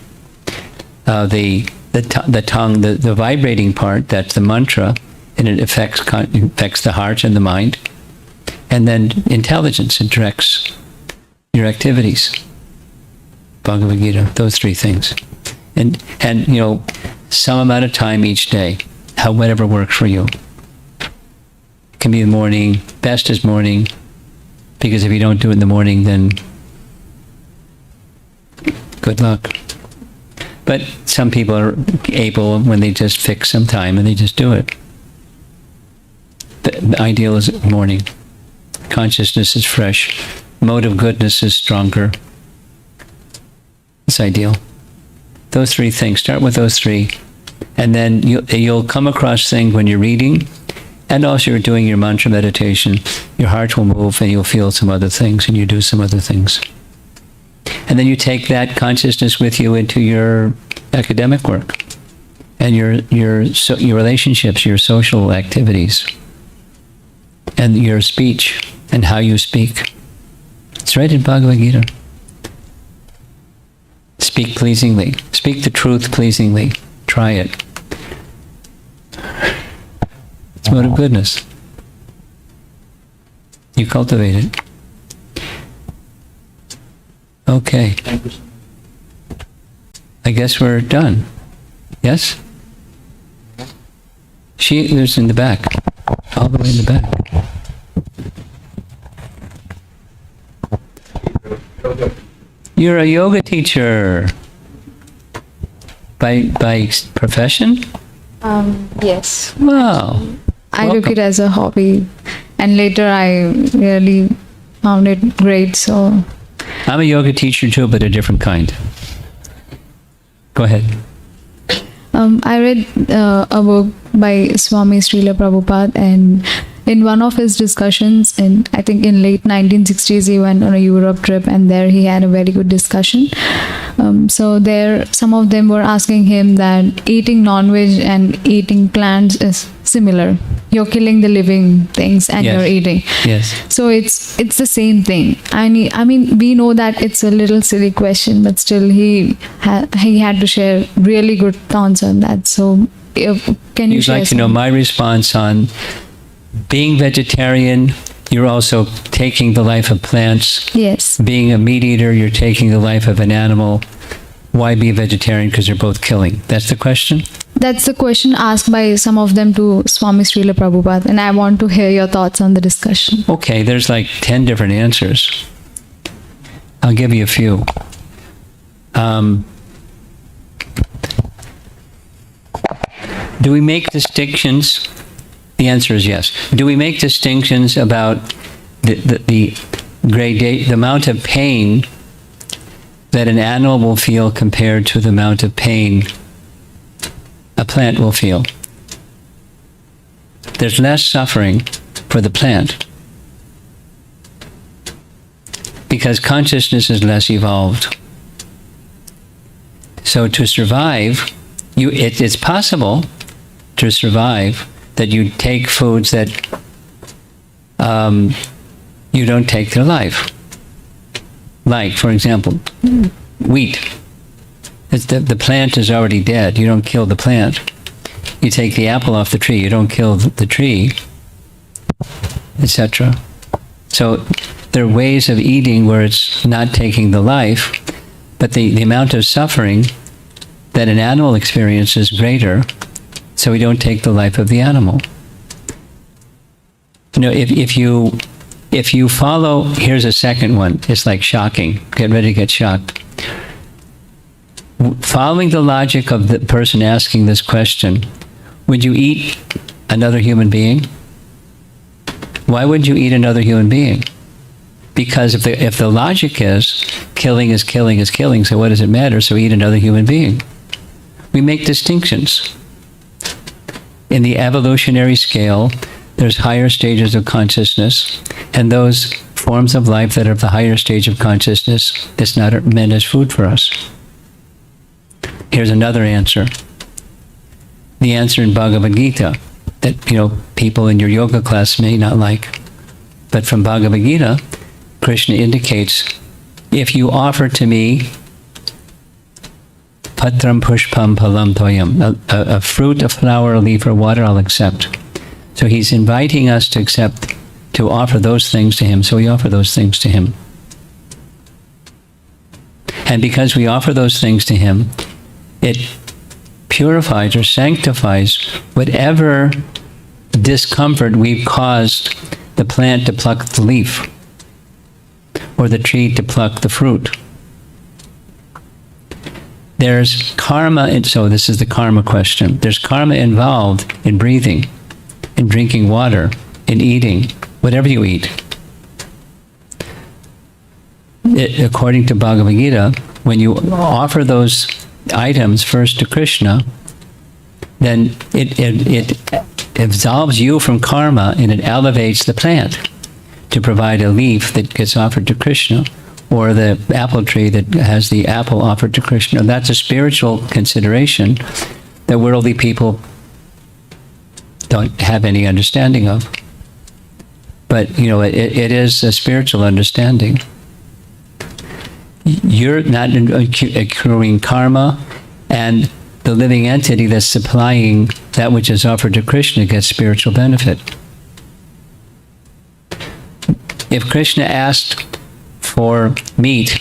the tongue, the vibrating part, that's the mantra, and it affects the heart and the mind. And then intelligence, it directs your activities. Bhagavad Gita, those three things. And some amount of time each day, whatever works for you. It can be the morning, best is morning, because if you don't do it in the morning, then good luck. But some people are able when they just fix some time and they just do it. The ideal is morning. Consciousness is fresh. Mode of goodness is stronger. It's ideal. Those three things. Start with those three. And then you'll come across things when you're reading, and also you're doing your mantra meditation. Your heart will move, and you'll feel some other things, and you do some other things. And then you take that consciousness with you into your academic work, and your relationships, your social activities, and your speech, and how you speak. It's right in Bhagavad Gita. Speak pleasingly. Speak the truth pleasingly. Try it. It's mode of goodness. You cultivate it. Okay. I guess we're done. Yes? There's in the back. All the way in the back. You're a yoga teacher. By profession? Yes. Wow. I Welcome. took it as a hobby, and later I really found it great. So I'm a yoga teacher too, but a different kind. Go ahead. I read a book by Swami Srila Prabhupada, and in one of his discussions, I think in late 1960s, he went on a Europe trip, and there he had a very good discussion. So there, some of them were asking him that eating non-veg and eating plants is similar. You're killing the living things and Yes. you're eating. Yes. So it's the same thing. I mean, we know that it's a little silly question, but still, he had to share really good thoughts on that. So, can you You'd share like to know some? my response on being vegetarian? You're also taking the life of plants. Yes. Being a meat eater, you're taking the life of an animal. Why be a vegetarian? Because they're both killing. That's the question? That's the question asked by some of them to Swami Srila Prabhupada, and I want to hear your thoughts on the discussion. Okay, there's like 10 different answers. I'll give you a few. Do we make distinctions? The answer is yes. Do we make distinctions about the amount of pain that an animal will feel compared to the amount of pain a plant will feel? There's less suffering for the plant because consciousness is less evolved. So to survive, it's possible to survive that you take foods that you don't take their life. Like, for example, wheat. The plant is already dead. You don't kill the plant. You take the apple off the tree. You don't kill the tree, etc. So there are ways of eating where it's not taking the life, but the amount of suffering that an animal experiences is greater, so we don't take the life of the animal. You know, if you follow, here's a second one. It's like shocking. Get ready to get shocked. Following the logic of the person asking this question, would you eat another human being? Why would you eat another human being? Because if the logic is killing is killing is killing, so what does it matter? So eat another human being. We make distinctions. In the evolutionary scale, there's higher stages of consciousness, and those forms of life that are of the higher stage of consciousness, it's not meant as food for us. Here's another answer. The answer in Bhagavad Gita that, people in your yoga class may not like. But from Bhagavad Gita, Krishna indicates, if you offer to me patram pushpam palam toyam, a fruit, a flower, a leaf, or water, I'll accept. So he's inviting us to accept, to offer those things to him. So we offer those things to him. And because we offer those things to him, it purifies or sanctifies whatever discomfort we've caused the plant to pluck the leaf or the tree to pluck the fruit. There's karma, and so this is the karma question. There's karma involved in breathing, in drinking water, in eating, whatever you eat. According to Bhagavad Gita, when you offer those items first to Krishna, then it absolves you from karma and it elevates the plant to provide a leaf that gets offered to Krishna, or the apple tree that has the apple offered to Krishna. That's a spiritual consideration that worldly people don't have any understanding of. But, you know, it is a spiritual understanding. You're not accruing karma, and the living entity that's supplying that which is offered to Krishna gets spiritual benefit. If Krishna asked for meat,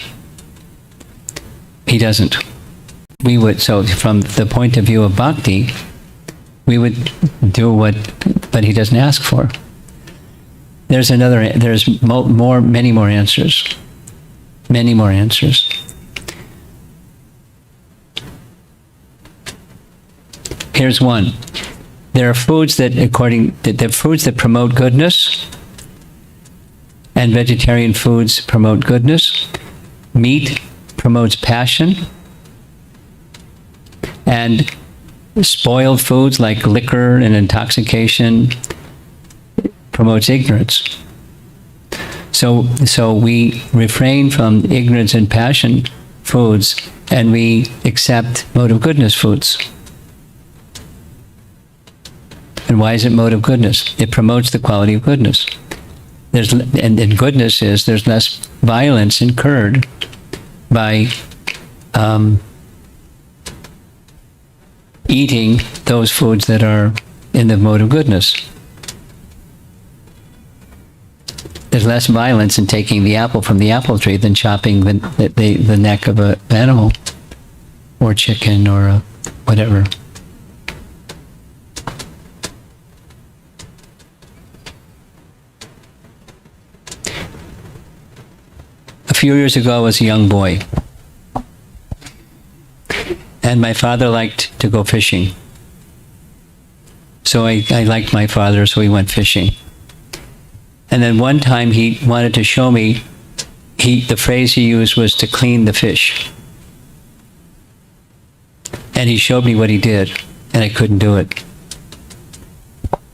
he doesn't. We would, so from the point of view of bhakti, we would do but he doesn't ask for. There's many more answers. Many more answers. Here's one. There are foods that promote goodness, and vegetarian foods promote goodness. Meat promotes passion, and spoiled foods like liquor and intoxication promotes ignorance. So we refrain from ignorance and passion foods, and we accept mode of goodness foods. And why is it mode of goodness? It promotes the quality of goodness. And goodness is there's less violence incurred by eating those foods that are in the mode of goodness. There's less violence in taking the apple from the apple tree than chopping the neck of an animal, or chicken, or whatever. A few years ago, I was a young boy, and my father liked to go fishing. So I liked my father, so we went fishing. And then one time he wanted to show me, the phrase he used was to clean the fish. And he showed me what he did, and I couldn't do it.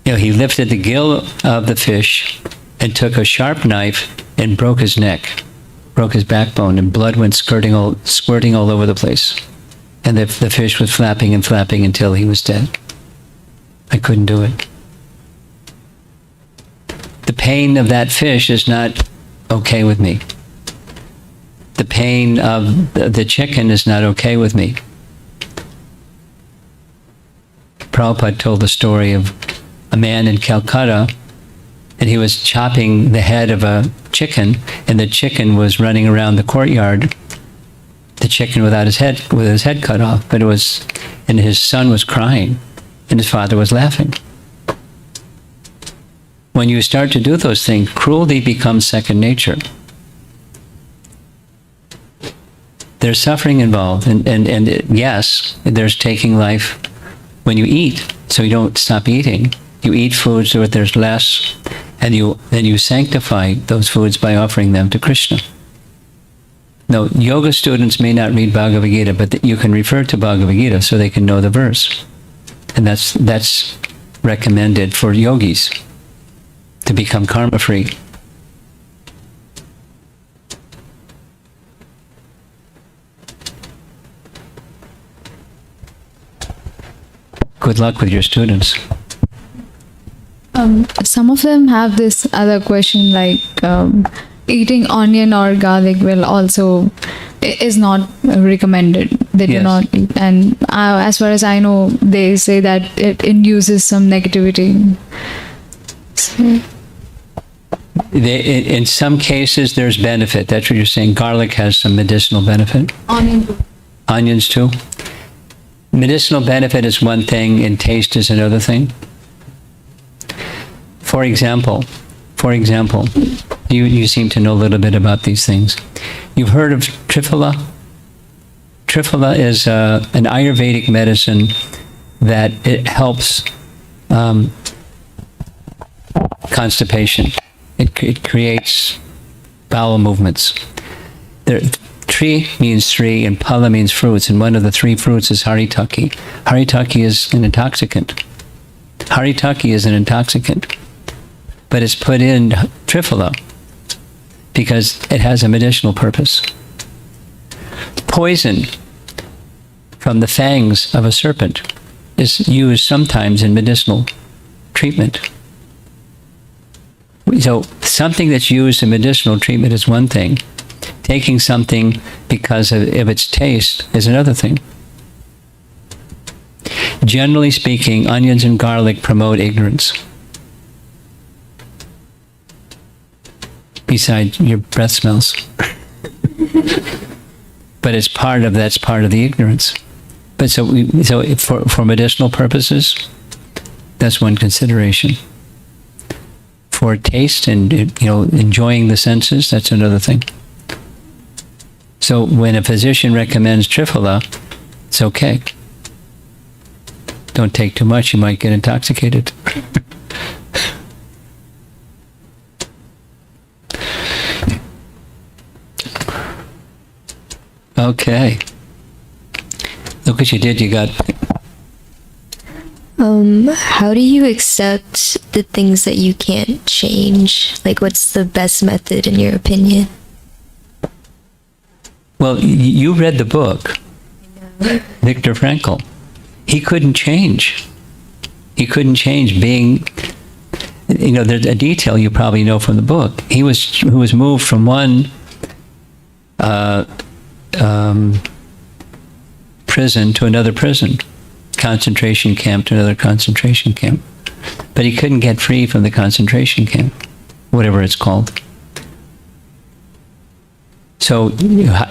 You know, he lifted the gill of the fish and took a sharp knife and broke his neck, broke his backbone, and blood went squirting all over the place. And the fish was flapping and flapping until he was dead. I couldn't do it. The pain of that fish is not okay with me. The pain of the chicken is not okay with me. Prabhupada told the story of a man in Calcutta, and he was chopping the head of a chicken, and the chicken was running around the courtyard. The chicken with his head cut off, and his son was crying, and his father was laughing. When you start to do those things, cruelty becomes second nature. There's suffering involved, and yes, there's taking life when you eat, so you don't stop eating. You eat foods where there's less, and then you sanctify those foods by offering them to Krishna. No, yoga students may not read Bhagavad Gita, but you can refer to Bhagavad Gita so they can know the verse. And that's recommended for yogis to become karma-free. Good luck with your students. Some of them have this other question, like eating onion or garlic will also is not recommended. They do Yes. not eat, and as far as I know, they say that it induces some negativity. So, In some cases, there's benefit. That's what you're saying. Garlic has some medicinal benefit. Onions too. Medicinal benefit is one thing, and taste is another thing. For example, you seem to know a little bit about these things. You've heard of Triphala? Triphala is an Ayurvedic medicine that it helps constipation. It creates bowel movements. Tri means three, and phala means fruits, and one of the three fruits is haritaki. Haritaki is an intoxicant. Haritaki is an intoxicant, but it's put in triphala because it has a medicinal purpose. Poison from the fangs of a serpent is used sometimes in medicinal treatment. So something that's used in medicinal treatment is one thing. Taking something because of its taste is another thing. Generally speaking, onions and garlic promote ignorance. Besides, your breath smells. But that's part of the ignorance. But so for medicinal purposes, that's one consideration. For taste and enjoying the senses, that's another thing. So when a physician recommends triphala, it's okay. Don't take too much, you might get intoxicated. Okay. Look what you did, you got... How do you accept the things that you can't change? Like, what's the best method in your opinion? Well, you read the book, Viktor Frankl. He couldn't change. He couldn't change being, there's a detail you probably know from the book. He was moved from one prison to another prison, concentration camp to another concentration camp. But he couldn't get free from the concentration camp, whatever it's called. So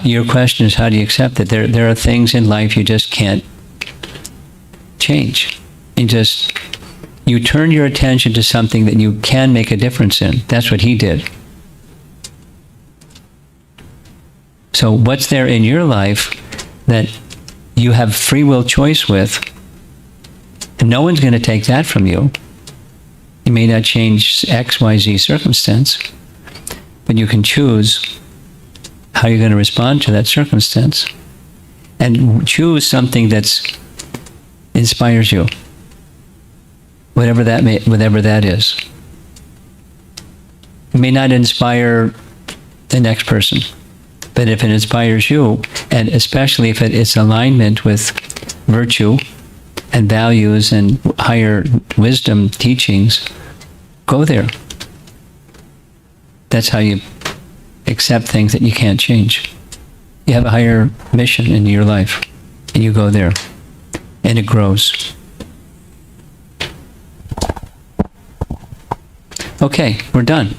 your question is, how do you accept it? There are things in life you just can't change. You turn your attention to something that you can make a difference in. That's what he did. So what's there in your life that you have free will choice with, and no one's going to take that from you. You may not change X, Y, Z circumstance, but you can choose how you're going to respond to that circumstance, and choose something that inspires you, whatever that is. It may not inspire the next person, but if it inspires you, and especially if it is alignment with virtue and values and higher wisdom teachings, go there. That's how you accept things that you can't change. You have a higher mission in your life, and you go there, and it grows. Okay, we're done.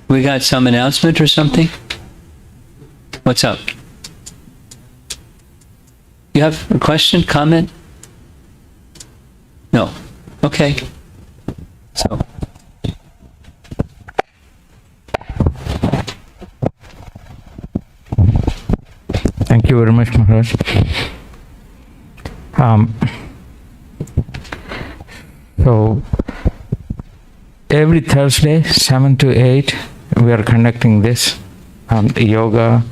We got some announcement or something? What's up? You have a question, comment? No. Okay. So. Thank you very much, Maharaj. So, every Thursday, 7 to 8, we are conducting this yoga.